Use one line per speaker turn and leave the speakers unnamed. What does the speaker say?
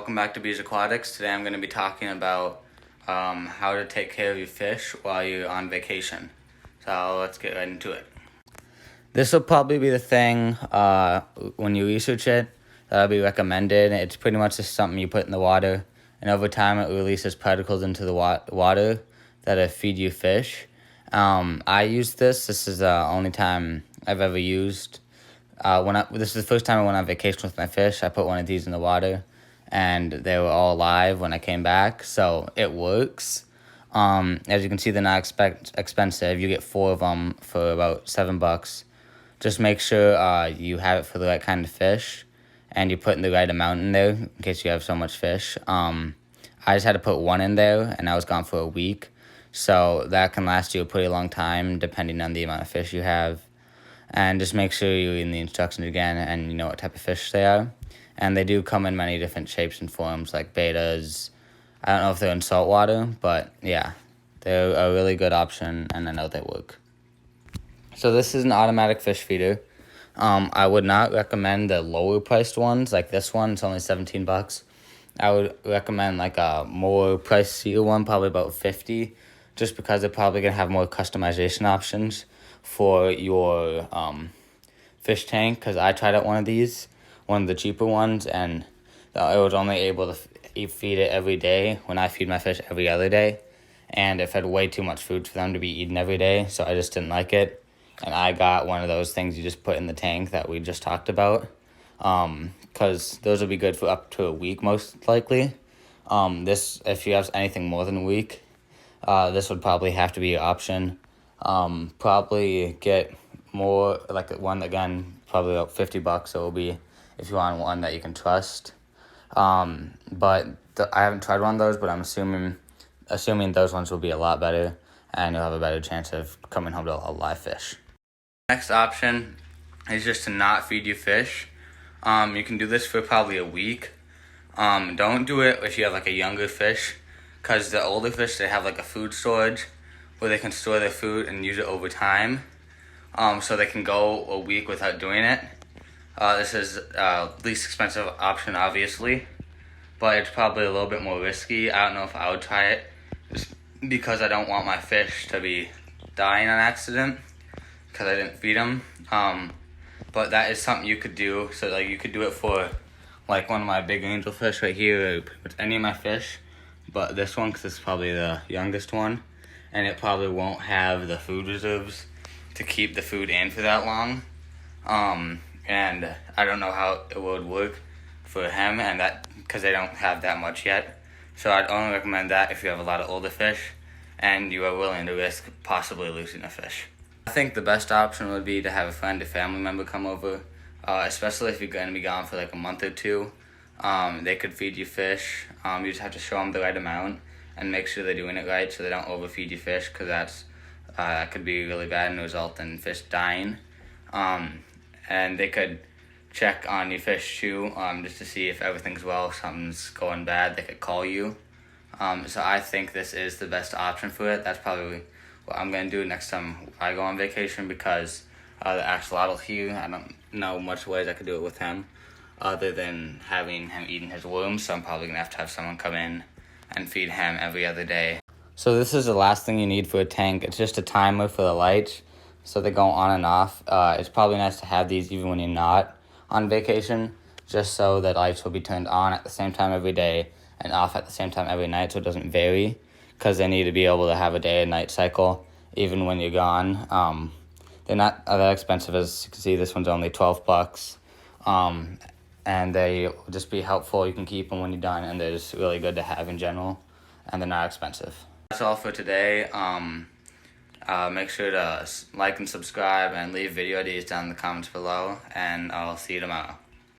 welcome back to Bees Aquatics. Today I'm going to be talking about how to take care of your fish while you're on vacation. So let's get right into it. This will probably be the thing when you research it that'll be recommended. It's pretty much just something you put in the water, and over time it releases particles into the water that'll feed you fish. I use this. This is the only time I've ever used. This is the first time I went on vacation with my fish. I put one of these in the water, and they were all alive when I came back, so it works. As you can see, they're not expensive. You get 4 of them for about $7. Just make sure you have it for the right kind of fish, and you put in the right amount in there in case you have so much fish. I just had to put 1 in there, and I was gone for a week, so that can last you a pretty long time depending on the amount of fish you have. And just make sure you read the instructions again and you know what type of fish they are. And they do come in many different shapes and forms, like betas. I don't know if they're in salt water, but yeah, they're a really good option, and I know they work. So this is an automatic fish feeder. I would not recommend the lower priced ones, like this one. It's only $17. I would recommend like a more pricier one, probably about $50, just because they're probably gonna have more customization options for your fish tank. Because I tried out one of the cheaper ones, and I was only able to feed it every day when I feed my fish every other day, and it fed way too much food for them to be eaten every day, so I just didn't like it. And I got one of those things you just put in the tank that we just talked about, because those will be good for up to a week most likely. This, if you have anything more than a week, this would probably have to be your option. Probably get more, like one, again, probably about $50 it will be if you want one that you can trust. But I haven't tried one of those, but I'm assuming those ones will be a lot better, and you'll have a better chance of coming home to a live fish. Next option is just to not feed your fish. You can do this for probably a week. Don't do it if you have like a younger fish, because the older fish, they have like a food storage where they can store their food and use it over time. So they can go a week without doing it. This is least expensive option, obviously, but it's probably a little bit more risky. I don't know if I would try it, just because I don't want my fish to be dying on accident because I didn't feed them. But that is something you could do. So like you could do it for like one of my big angelfish right here, or with any of my fish, but this one, because it's probably the youngest one, and it probably won't have the food reserves to keep the food in for that long. And I don't know how it would work for him, and that because they don't have that much yet. So I'd only recommend that if you have a lot of older fish and you are willing to risk possibly losing a fish. I think the best option would be to have a friend or family member come over, especially if you're going to be gone for like a month or 2. They could feed you fish. You just have to show them the right amount and make sure they're doing it right so they don't overfeed you fish, because that could be really bad and result in fish dying. And they could check on your fish too, just to see if everything's well, if something's going bad, they could call you. So I think this is the best option for it. That's probably what I'm going to do next time I go on vacation, because the axolotl here, I don't know much ways I could do it with him other than having him eating his worms, so I'm probably going to have someone come in and feed him every other day. So this is the last thing you need for a tank. It's just a timer for the lights, so they go on and off. It's probably nice to have these even when you're not on vacation, just so that lights will be turned on at the same time every day and off at the same time every night, so it doesn't vary, because they need to be able to have a day and night cycle even when you're gone. They're not that expensive. As you can see, this one's only $12. And they will just be helpful. You can keep them when you're done, and they're just really good to have in general, and they're not expensive. That's all for today. Make sure to like and subscribe and leave video ideas down in the comments below, and I'll see you tomorrow.